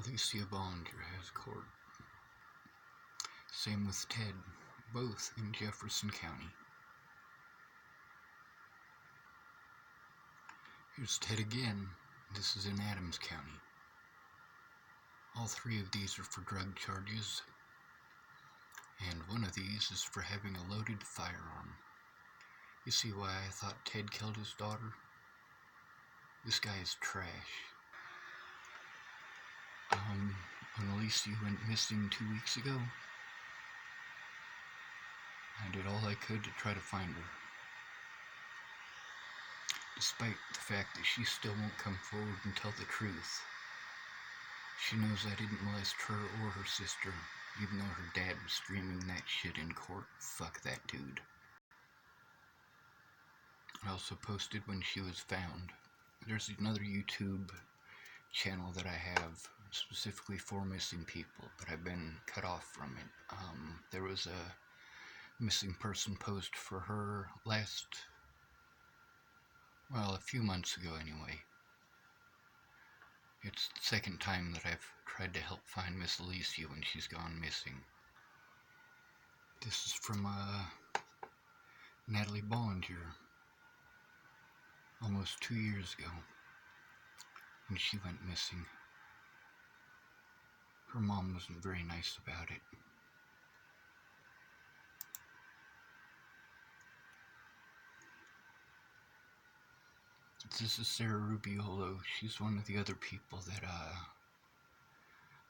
Alycia Bollinger has court. Same with Ted, both in Jefferson County. Here's Ted again. This is in Adams County. All three of these are for drug charges, and one of these is for having a loaded firearm. You see why I thought Ted killed his daughter? This guy is trash. When Alycia went missing 2 weeks ago, I did all I could to try to find her. Despite the fact that she still won't come forward and tell the truth. She knows I didn't molest her or her sister, even though her dad was streaming that shit in court. Fuck that dude. I also posted when she was found. There's another YouTube channel that I have specifically for missing people, but I've been cut off from it. There was a missing person post for her a few months ago anyway. It's the second time that I've tried to help find Miss Alycia when she's gone missing. This is from Natalie Bollinger, almost 2 years ago, when she went missing. Her mom wasn't very nice about it. This is Sarah Rubiolo. She's one of the other people that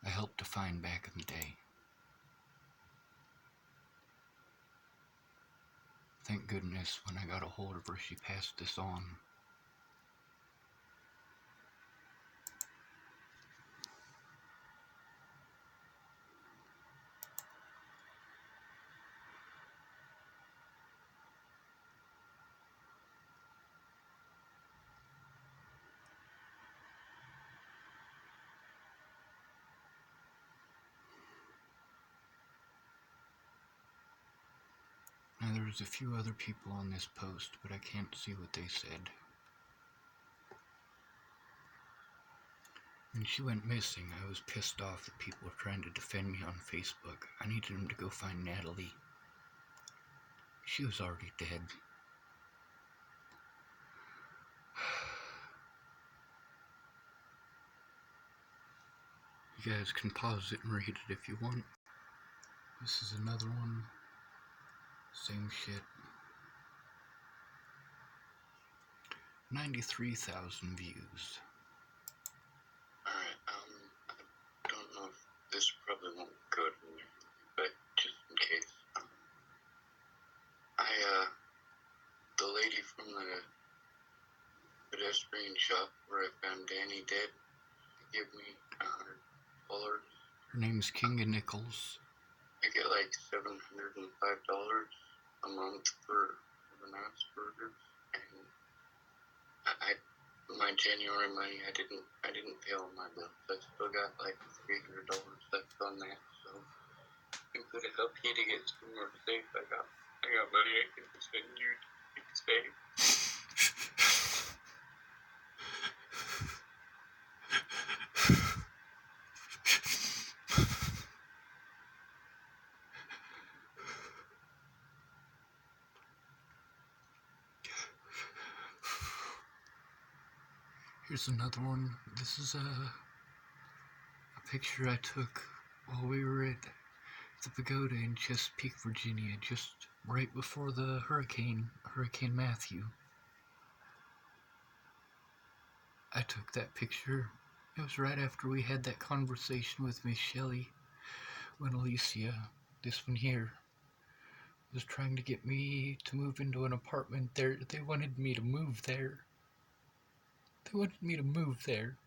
I helped to find back in the day. Thank goodness when I got a hold of her, she passed this on. Now there's a few other people on this post, but I can't see what they said. When she went missing, I was pissed off that people were trying to defend me on Facebook. I needed them to go find Natalie. She was already dead. You guys can pause it and read it if you want. This is another one. Same shit. 93,000 views. Alright, I don't know if this probably won't go to me, but just in case. The lady from the pedestrian shop where I found Danny dead gave me $100. Her name's Kinga Nichols. I get like $705 a month for 7 ounce burgers, and my January money, I didn't pay all my bills. I still got like $300 left on that, so it could have helped you to get somewhere safe. I got money I can send you to get safe. Here's another one. This is a picture I took while we were at the pagoda in Chesapeake, Virginia, just right before the Hurricane Matthew. I took that picture. It was right after we had that conversation with Miss Shelley when Alycia, this one here, was trying to get me to move into an apartment there. They wanted me to move there. They wanted me to move there.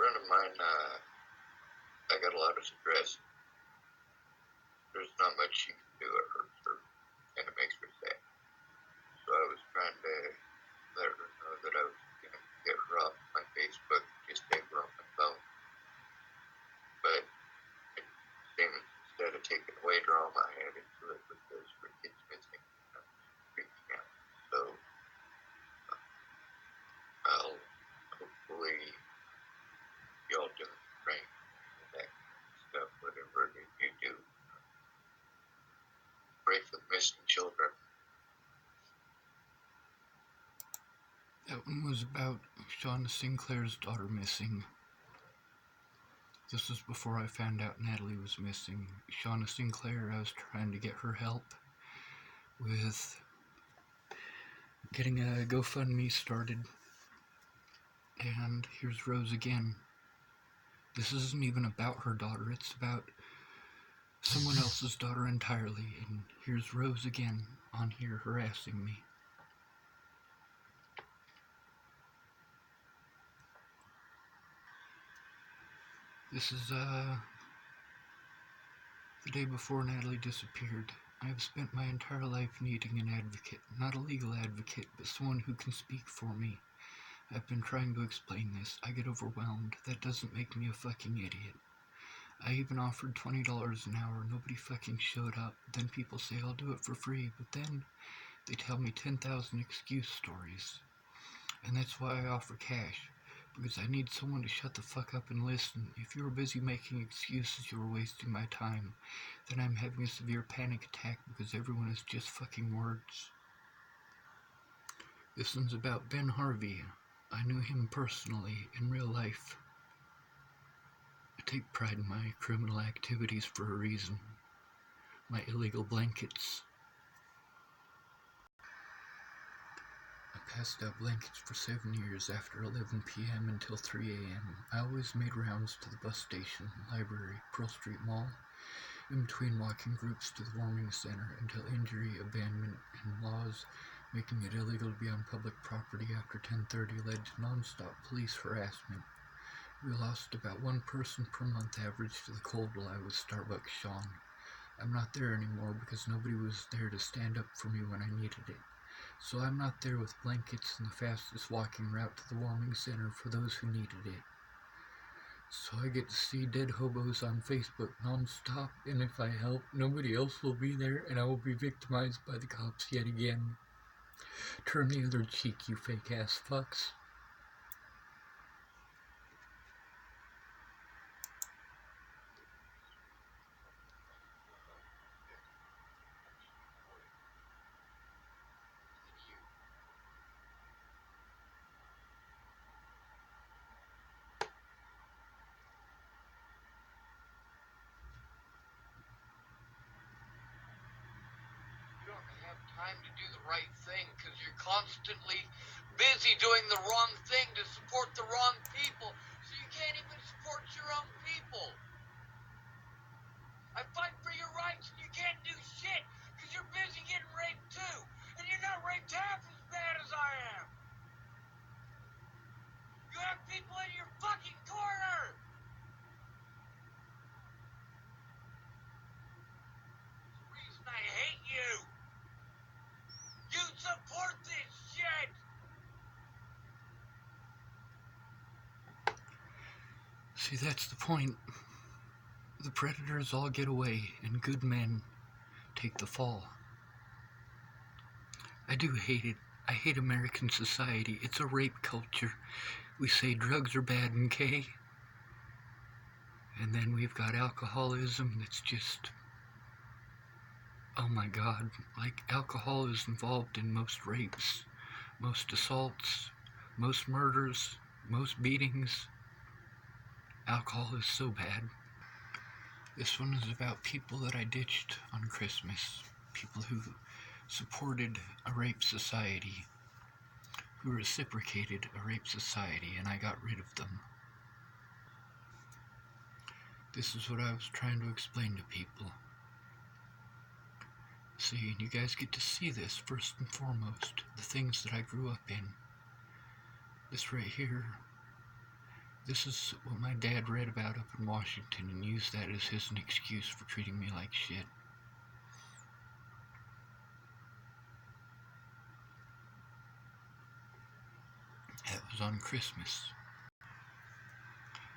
friend of mine, I got a lot of stress. There's not much she can do. It hurts her, and it makes her sad. So I was trying to let her know that I was going to get her off my Facebook, just take her off my phone. But instead of taking away drama, I added to it because her kid's missing. I'm freaking out. So I'll hopefully y'all do praying and that stuff, whatever it is you do. Pray for the missing children. That one was about Shauna Sinclair's daughter missing. This was before I found out Natalie was missing. Shauna Sinclair, I was trying to get her help with getting a GoFundMe started. And here's Rose again. This isn't even about her daughter, it's about someone else's daughter entirely. And here's Rose again on here harassing me. This is the day before Natalie disappeared. I have spent my entire life needing an advocate, not a legal advocate, but someone who can speak for me. I've been trying to explain this. I get overwhelmed. That doesn't make me a fucking idiot. I even offered $20 an hour. Nobody fucking showed up. Then people say I'll do it for free, but then they tell me 10,000 excuse stories. And that's why I offer cash. Because I need someone to shut the fuck up and listen. If you're busy making excuses, you're wasting my time. Then I'm having a severe panic attack because everyone is just fucking words. This one's about Ben Harvey. I knew him personally, in real life. I take pride in my criminal activities for a reason. My illegal blankets. I passed out blankets for 7 years after 11 p.m. until 3 a.m. I always made rounds to the bus station, library, Pearl Street Mall, in between walking groups to the warming center until injury, abandonment, and laws making it illegal to be on public property after 10:30 led to non-stop police harassment. We lost about one person per month average to the cold while I was Starbucks Sean. I'm not there anymore because nobody was there to stand up for me when I needed it. So I'm not there with blankets and the fastest walking route to the warming center for those who needed it. So I get to see dead hobos on Facebook non-stop, and if I help, nobody else will be there, and I will be victimized by the cops yet again. Turn the other cheek, you fake-ass fucks. Time to do the right thing because you're constantly busy doing the wrong thing to support the wrong people, so you can't even support your own people. I fight for your rights and you can't do shit because you're busy getting raped too, and you're not raped half as bad as I am. You have people in your fucking corner. It's the reason I hate you. You support this shit! See, that's the point. The predators all get away, and good men take the fall. I do hate it. I hate American society. It's a rape culture. We say drugs are bad and K. And then we've got alcoholism that's just... Oh my god. Like, alcohol is involved in most rapes, most assaults, most murders, most beatings. Alcohol is so bad. This one is about people that I ditched on Christmas. People who supported a rape society, who reciprocated a rape society, and I got rid of them. This is what I was trying to explain to people. See, and you guys get to see this first and foremost, the things that I grew up in. This right here, This is what my dad read about up in Washington and used that as his excuse for treating me like shit. That was on Christmas.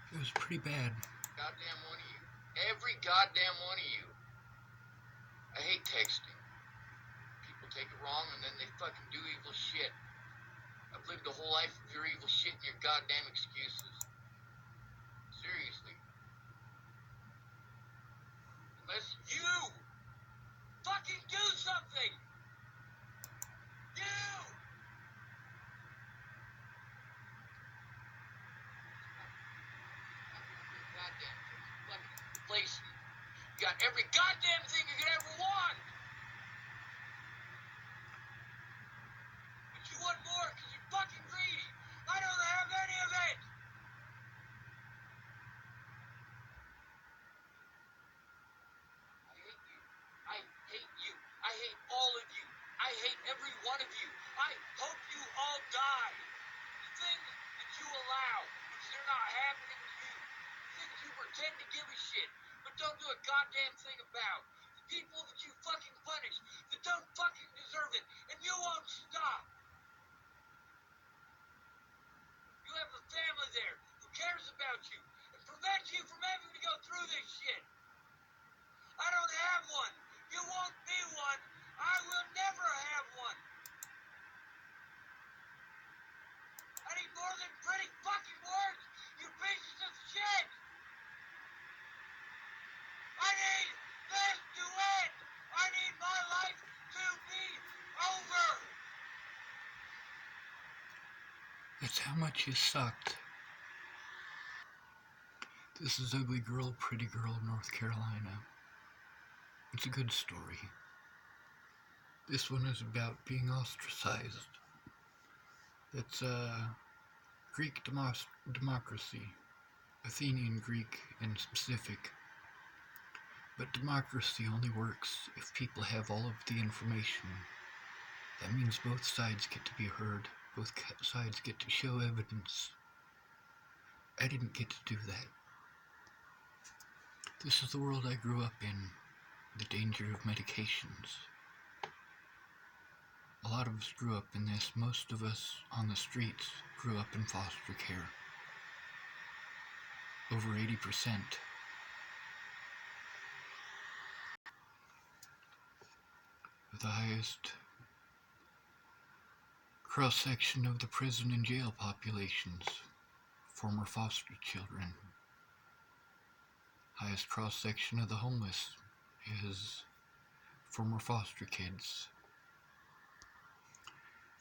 It was pretty bad. Goddamn one of you. Every goddamn one of you. I hate texting. People take it wrong and then they fucking do evil shit. I've lived a whole life of your evil shit and your goddamn excuses. Seriously. Unless you fucking do something! You! Goddamn fucking replacement. You got every goddamn thing you could ever want! But you want more because you're fucking greedy! I don't have any of it! I hate you. I hate all of you. I hate every one of you. I hope you all die. The things that you allow, because they're not happening to you. The things you pretend to give a shit, but don't do a goddamn thing about. The people that you fucking punish, that don't fucking deserve it, and you won't stop. You have a family there who cares about you and prevents you from having to go through this shit. I don't have one. You won't be one. I will never have one. I need more than pretty fucking words, you pieces of shit. I need this to end. I need my life to be over. That's how much you sucked. This is Ugly Girl, Pretty Girl, North Carolina. It's a good story. This one is about being ostracized. It's Greek democracy, Athenian Greek in specific. But democracy only works if people have all of the information. That means both sides get to be heard, both sides get to show evidence. I didn't get to do that. This is the world I grew up in, the danger of medications. A lot of us grew up in this. Most of us on the streets grew up in foster care. Over 80%. The highest cross-section of the prison and jail populations, former foster children. Highest cross-section of the homeless is former foster kids.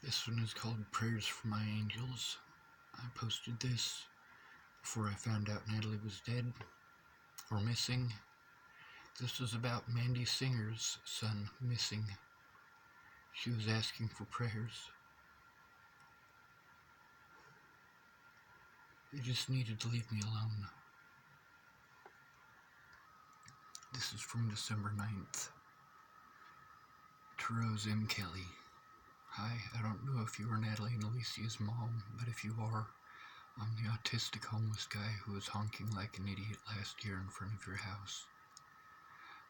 This one is called Prayers for My Angels. I posted this before I found out Natalie was dead or missing. This was about Mandy Singer's son missing. She was asking for prayers. They just needed to leave me alone. This is from December 9th. To Rose M. Kelly. Hi, I don't know if you are Natalie and Alycia's mom, but if you are, I'm the autistic homeless guy who was honking like an idiot last year in front of your house.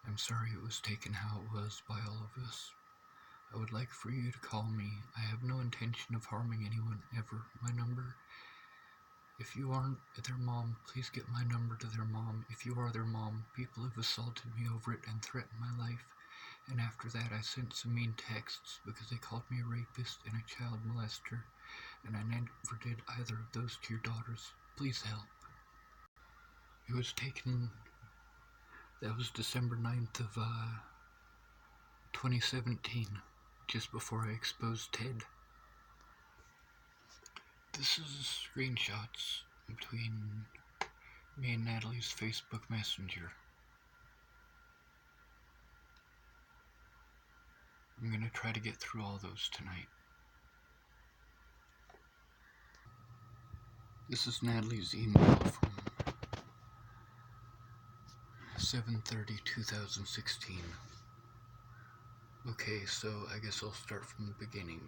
I'm sorry it was taken how it was by all of us. I would like for you to call me. I have no intention of harming anyone ever. My number, if you aren't their mom, please get my number to their mom. If you are their mom, people have assaulted me over it and threatened my life. And after that, I sent some mean texts because they called me a rapist and a child molester, and I never did either of those to your daughters. Please help. It was taken, that was December 9th of 2017, just before I exposed Ted. This is screenshots between me and Natalie's Facebook Messenger. I'm gonna try to get through all those tonight. This is Natalie's email from 7/30/2016. Okay, so I guess I'll start from the beginning.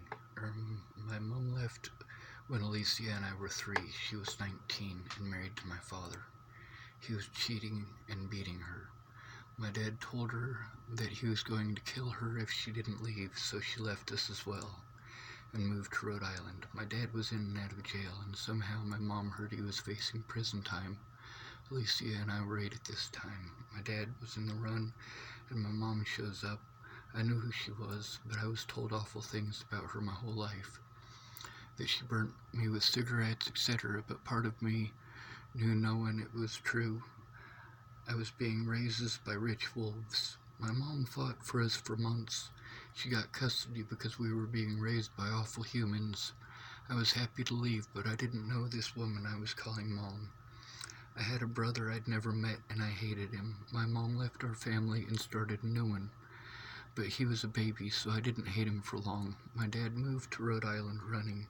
My mom left When Alycia and I were 3, she was 19 and married to my father. He was cheating and beating her. My dad told her that he was going to kill her if she didn't leave, so she left us as well and moved to Rhode Island. My dad was in and out of jail, and somehow my mom heard he was facing prison time. Alycia and I were 8 at this time. My dad was in the run, and my mom shows up. I knew who she was, but I was told awful things about her my whole life. That she burnt me with cigarettes, etc., but part of me knew knowing it was true. I was being raised by rich wolves. My mom fought for us for months. She got custody because we were being raised by awful humans. I was happy to leave, but I didn't know this woman I was calling Mom. I had a brother I'd never met, and I hated him. My mom left our family and started a new one. But he was a baby, so I didn't hate him for long. My dad moved to Rhode Island running.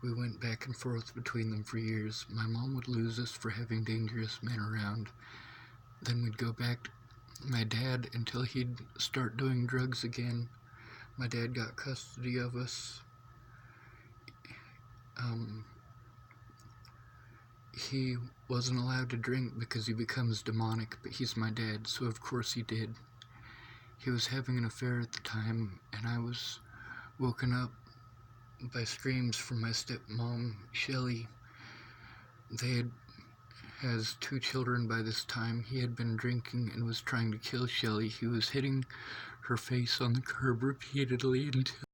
We went back and forth between them for years. My mom would lose us for having dangerous men around. Then we'd go back to my dad until he'd start doing drugs again. My dad got custody of us. He wasn't allowed to drink because he becomes demonic, but he's my dad, so of course he did. He was having an affair at the time, and I was woken up by screams from my stepmom, Shelly. They has 2 children by this time. He had been drinking and was trying to kill Shelly. He was hitting her face on the curb repeatedly until